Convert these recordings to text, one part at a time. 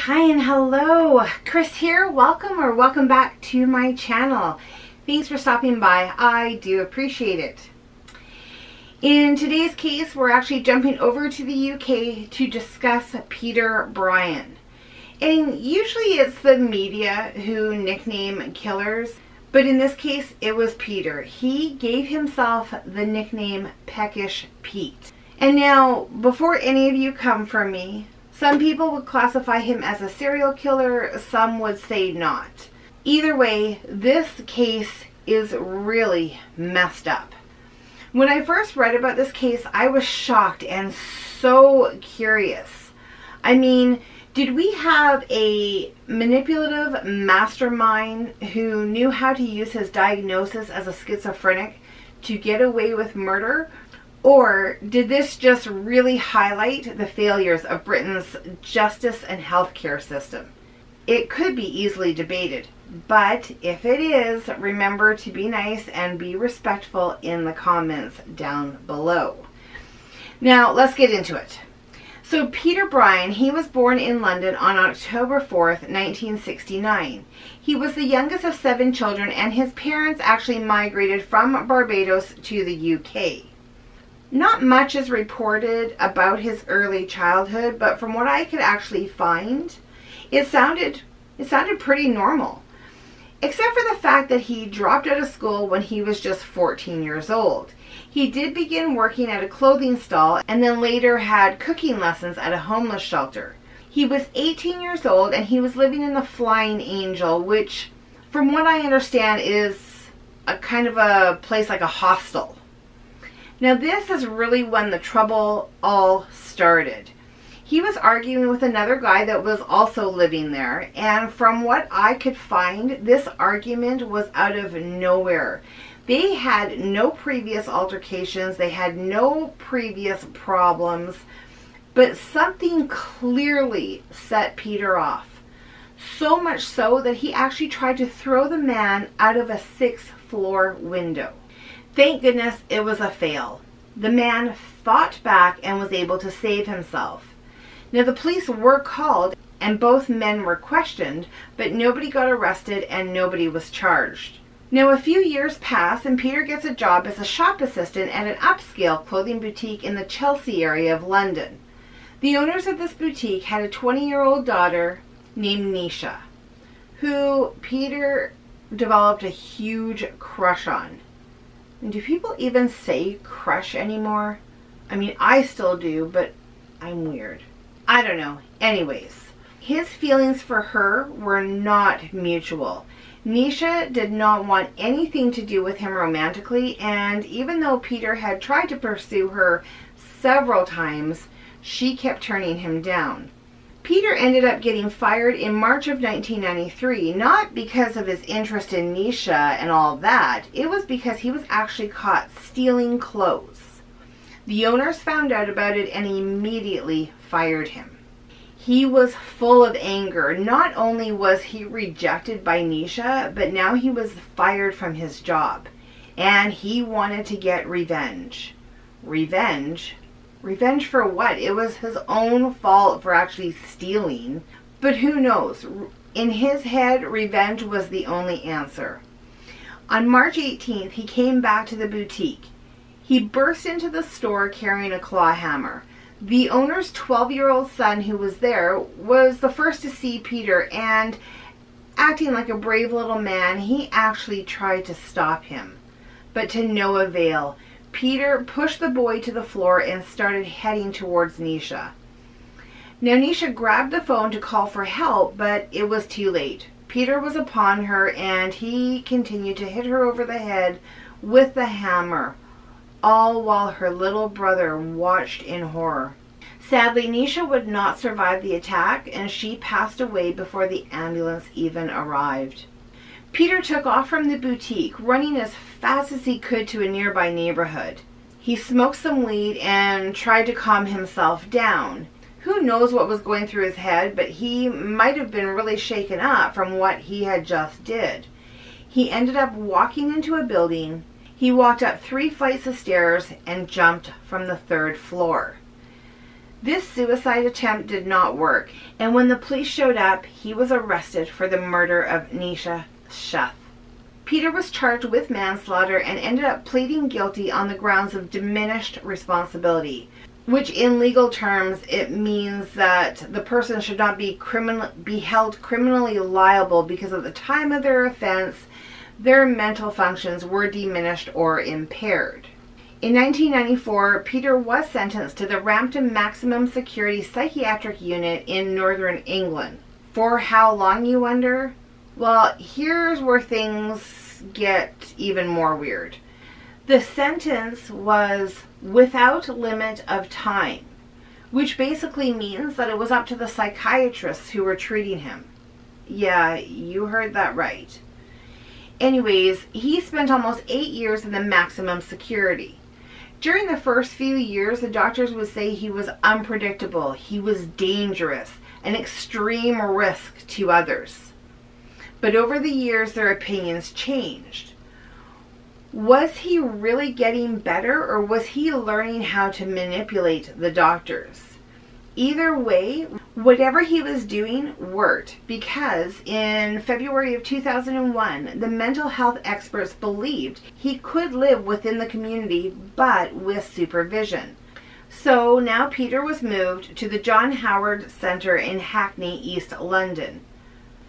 Hi and hello, Chris here. Welcome back to my channel. Thanks for stopping by. I do appreciate it. In today's case, we're actually jumping over to the UK to discuss Peter Bryan. And usually it's the media who nickname killers, but in this case it was Peter. He gave himself the nickname Peckish Pete. And now, before any of you come for me, some people would classify him as a serial killer, some would say not. Either way, this case is really messed up. When I first read about this case, I was shocked and so curious. I mean, did we have a manipulative mastermind who knew how to use his diagnosis as a schizophrenic to get away with murder? Or did this just really highlight the failures of Britain's justice and healthcare system? It could be easily debated, but if it is, remember to be nice and be respectful in the comments down below. Now, let's get into it. So Peter Bryan, he was born in London on October 4th, 1969. He was the youngest of 7 children, and his parents actually migrated from Barbados to the UK. Not much is reported about his early childhood, but from what I could actually find, it sounded pretty normal. Except for the fact that he dropped out of school when he was just 14 years old. He did begin working at a clothing stall and then later had cooking lessons at a homeless shelter. He was 18 years old and he was living in the Flying Angel, which from what I understand is a kind of a place like a hostel. Now this is really when the trouble all started. He was arguing with another guy that was also living there, and from what I could find, this argument was out of nowhere. They had no previous altercations, they had no previous problems, but something clearly set Peter off. So much so that he actually tried to throw the man out of a 6th floor window. Thank goodness it was a fail. The man fought back and was able to save himself. Now the police were called and both men were questioned, but nobody got arrested and nobody was charged. Now a few years pass and Peter gets a job as a shop assistant at an upscale clothing boutique in the Chelsea area of London. The owners of this boutique had a 20-year-old daughter named Nisha, who Peter developed a huge crush on. And do people even say crush anymore? I mean, I still do, but I'm weird. I don't know. Anyways, his feelings for her were not mutual. Nisha did not want anything to do with him romantically, and even though Peter had tried to pursue her several times, she kept turning him down. Peter ended up getting fired in March of 1993, not because of his interest in Nisha and all that. It was because he was actually caught stealing clothes. The owners found out about it and immediately fired him. He was full of anger. Not only was he rejected by Nisha, but now he was fired from his job. And he wanted to get revenge. Revenge? Revenge for what? It was his own fault for actually stealing. But who knows? In his head, revenge was the only answer. On March 18th, he came back to the boutique. He burst into the store carrying a claw hammer. The owner's 12-year-old son who was there was the first to see Peter, and acting like a brave little man, he actually tried to stop him. But to no avail. Peter pushed the boy to the floor and started heading towards Nisha. Now Nisha grabbed the phone to call for help, but it was too late. Peter was upon her and he continued to hit her over the head with the hammer, all while her little brother watched in horror. Sadly, Nisha would not survive the attack and she passed away before the ambulance even arrived. Peter took off from the boutique, running as fast as he could to a nearby neighborhood. He smoked some weed and tried to calm himself down. Who knows what was going through his head, but he might have been really shaken up from what he had just did. He ended up walking into a building. He walked up 3 flights of stairs and jumped from the 3rd floor. This suicide attempt did not work, and when the police showed up, he was arrested for the murder of Nisha Schuth. Peter was charged with manslaughter and ended up pleading guilty on the grounds of diminished responsibility, which in legal terms it means that the person should not be held criminally liable because at the time of their offense their mental functions were diminished or impaired. In 1994, Peter was sentenced to the Rampton Maximum Security Psychiatric Unit in Northern England. For how long, you wonder? Well, here's where things get even more weird. The sentence was without limit of time, which basically means that it was up to the psychiatrists who were treating him. Yeah, you heard that right. Anyways, he spent almost 8 years in the maximum security. During the first few years, the doctors would say he was unpredictable, he was dangerous, an extreme risk to others. But over the years, their opinions changed. Was he really getting better, or was he learning how to manipulate the doctors? Either way, whatever he was doing worked, because in February of 2001, the mental health experts believed he could live within the community, but with supervision. So now Peter was moved to the John Howard Centre in Hackney, East London.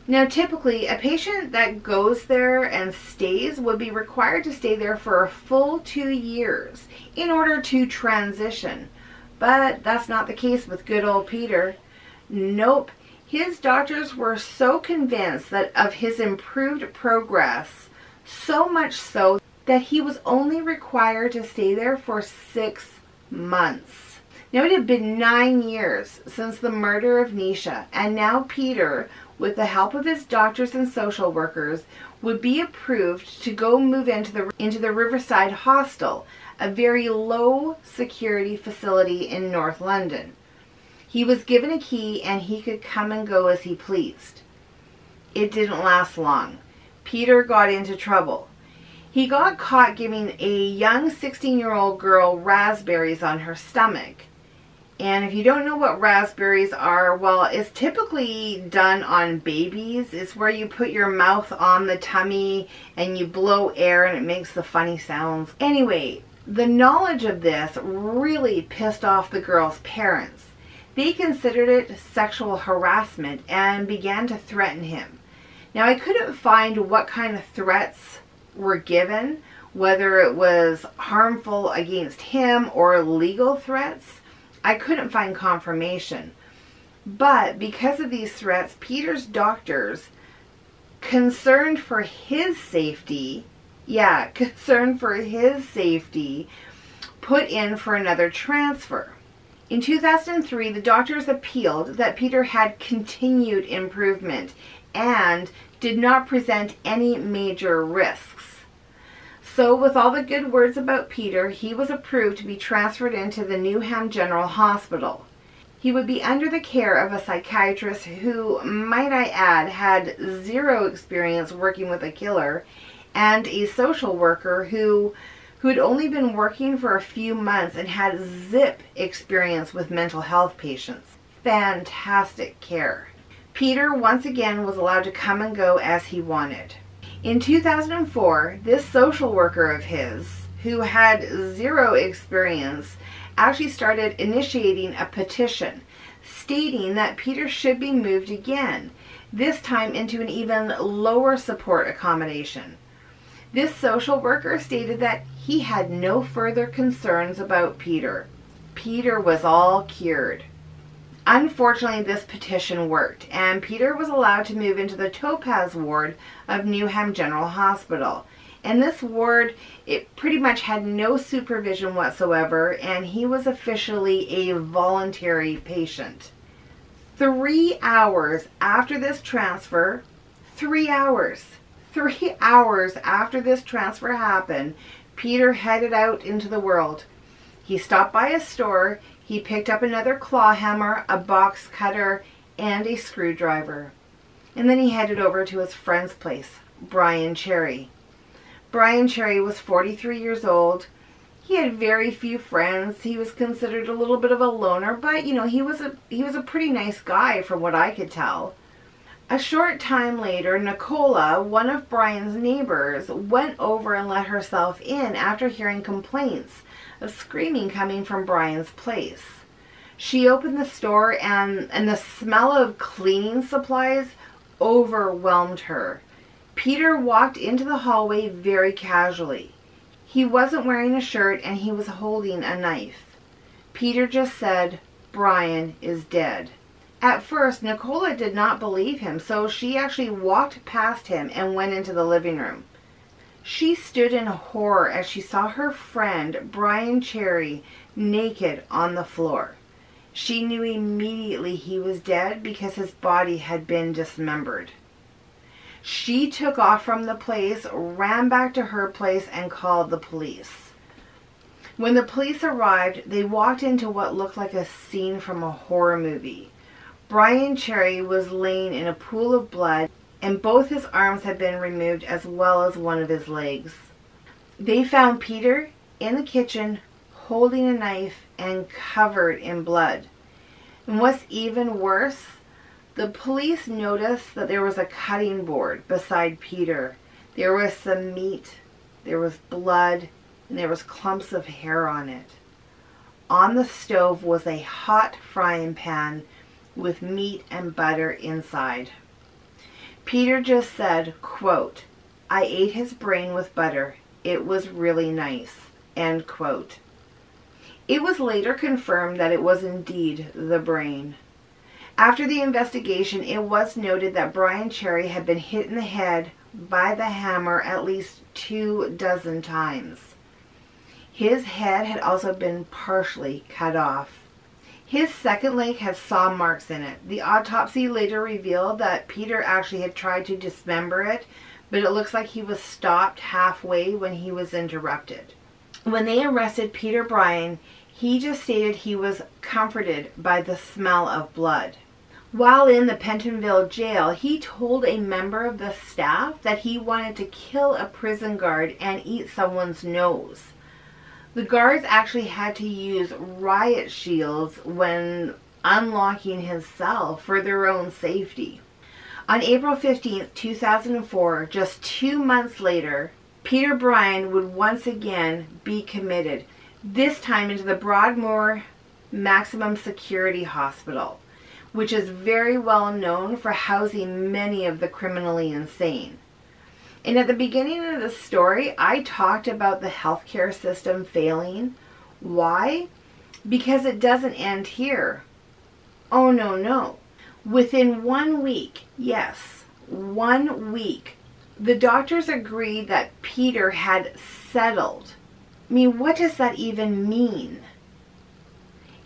Now typically, a patient that goes there and stays would be required to stay there for a full 2 years in order to transition. But that's not the case with good old Peter. Nope. His doctors were so convinced of his improved progress, so much so that he was only required to stay there for 6 months. Now it had been 9 years since the murder of Nisha, and now Peter, with the help of his doctors and social workers, would be approved to go move into the Riverside Hostel, a very low security facility in North London. He was given a key and he could come and go as he pleased. It didn't last long. Peter got into trouble. He got caught giving a young 16-year-old girl raspberries on her stomach. And if you don't know what raspberries are, well, it's typically done on babies. It's where you put your mouth on the tummy and you blow air and it makes the funny sounds. Anyway, the knowledge of this really pissed off the girl's parents. They considered it sexual harassment and began to threaten him. Now, I couldn't find what kind of threats were given, whether it was harmful against him or legal threats. I couldn't find confirmation. But because of these threats, Peter's doctors, concerned for his safety, put in for another transfer. In 2003, the doctors appealed that Peter had continued improvement and did not present any major risks. So with all the good words about Peter, he was approved to be transferred into the Newham General Hospital. He would be under the care of a psychiatrist who, might I add, had zero experience working with a killer, and a social worker who had only been working for a few months and had zip experience with mental health patients. Fantastic care. Peter once again was allowed to come and go as he wanted. In 2004, this social worker of his, who had zero experience, actually started initiating a petition stating that Peter should be moved again, this time into an even lower support accommodation. This social worker stated that he had no further concerns about Peter. Peter was all cured. Unfortunately, this petition worked, and Peter was allowed to move into the Topaz ward of Newham General Hospital. And this ward, it pretty much had no supervision whatsoever, and he was officially a voluntary patient. 3 hours after this transfer, 3 hours after this transfer happened, Peter headed out into the world. He stopped by a store. He picked up another claw hammer, a box cutter, and a screwdriver. And then he headed over to his friend's place, Bryan Cherry. Bryan Cherry was 43 years old. He had very few friends. He was considered a little bit of a loner, but you know, he was a pretty nice guy from what I could tell. A short time later, Nicola, one of Bryan's neighbors, went over and let herself in after hearing complaints of screaming coming from Bryan's place. She opened the store and the smell of cleaning supplies overwhelmed her. Peter walked into the hallway very casually. He wasn't wearing a shirt and he was holding a knife. Peter just said, "Bryan is dead." At first, Nicola did not believe him, so she actually walked past him and went into the living room. She stood in horror as she saw her friend, Bryan Cherry, naked on the floor. She knew immediately he was dead because his body had been dismembered. She took off from the place, ran back to her place, and called the police. When the police arrived, they walked into what looked like a scene from a horror movie. Bryan Cherry was laying in a pool of blood, and both his arms had been removed as well as one of his legs. They found Peter in the kitchen holding a knife and covered in blood. And what's even worse, the police noticed that there was a cutting board beside Peter. There was some meat, there was blood, and there was clumps of hair on it. On the stove was a hot frying pan with meat and butter inside. Peter just said, quote, "I ate his brain with butter. It was really nice," end quote. It was later confirmed that it was indeed the brain. After the investigation, it was noted that Bryan Cherry had been hit in the head by the hammer at least 24 times. His head had also been partially cut off. His second leg had saw marks in it. The autopsy later revealed that Peter actually had tried to dismember it, but it looks like he was stopped halfway when he was interrupted. When they arrested Peter Bryan, he just stated he was comforted by the smell of blood. While in the Pentonville jail, he told a member of the staff that he wanted to kill a prison guard and eat someone's nose. The guards actually had to use riot shields when unlocking his cell for their own safety. On April 15, 2004, just 2 months later, Peter Bryan would once again be committed, this time into the Broadmoor Maximum Security Hospital, which is very well known for housing many of the criminally insane. And at the beginning of the story, I talked about the healthcare system failing. Why? Because it doesn't end here. Oh, no, no. Within 1 week, yes, 1 week, the doctors agreed that Peter had settled. I mean, what does that even mean?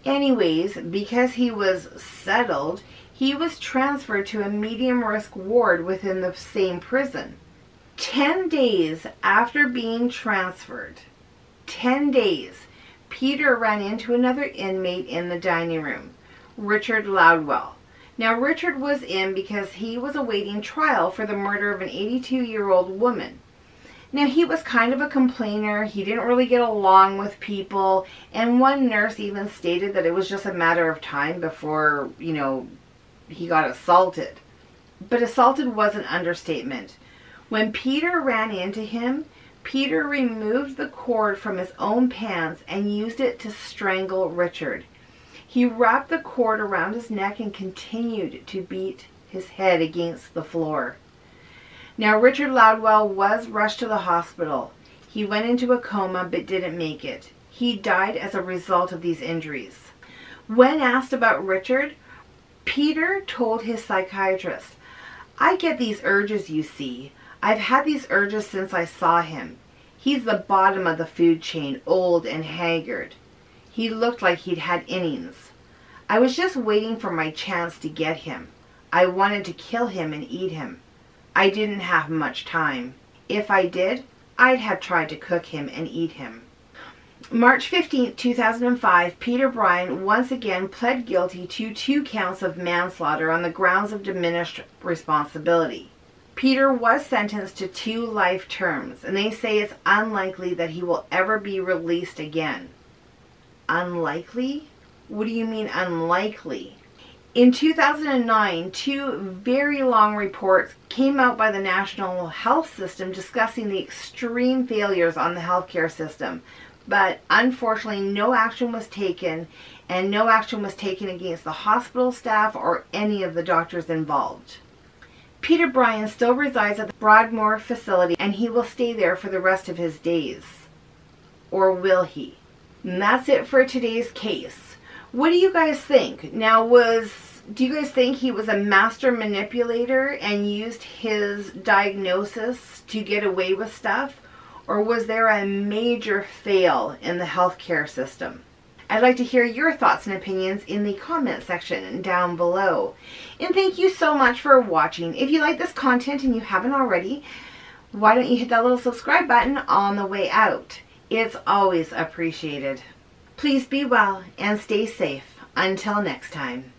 Anyways, because he was settled, he was transferred to a medium-risk ward within the same prison. 10 days after being transferred, 10 days, Peter ran into another inmate in the dining room, Richard Loudwell. Now, Richard was in because he was awaiting trial for the murder of an 82-year-old woman. Now, he was kind of a complainer. He didn't really get along with people, and one nurse even stated that it was just a matter of time before, you know, he got assaulted. But assaulted was an understatement. When Peter ran into him, Peter removed the cord from his own pants and used it to strangle Richard. He wrapped the cord around his neck and continued to beat his head against the floor. Now, Richard Loudwell was rushed to the hospital. He went into a coma but didn't make it. He died as a result of these injuries. When asked about Richard, Peter told his psychiatrist, "I get these urges, you see. I've had these urges since I saw him. He's the bottom of the food chain, old and haggard. He looked like he'd had innings. I was just waiting for my chance to get him. I wanted to kill him and eat him. I didn't have much time. If I did, I'd have tried to cook him and eat him." March 15, 2005, Peter Bryan once again pled guilty to 2 counts of manslaughter on the grounds of diminished responsibility. Peter was sentenced to 2 life terms, and they say it's unlikely that he will ever be released again. Unlikely? What do you mean unlikely? In 2009, 2 very long reports came out by the National Health System discussing the extreme failures on the healthcare system. But unfortunately, no action was taken, and no action was taken against the hospital staff or any of the doctors involved. Peter Bryan still resides at the Broadmoor facility, and he will stay there for the rest of his days. Or will he? And that's it for today's case. What do you guys think? Now, do you guys think he was a master manipulator and used his diagnosis to get away with stuff? Or was there a major fail in the healthcare system? I'd like to hear your thoughts and opinions in the comment section down below. And thank you so much for watching. If you like this content and you haven't already, why don't you hit that little subscribe button on the way out? It's always appreciated. Please be well and stay safe. Until next time.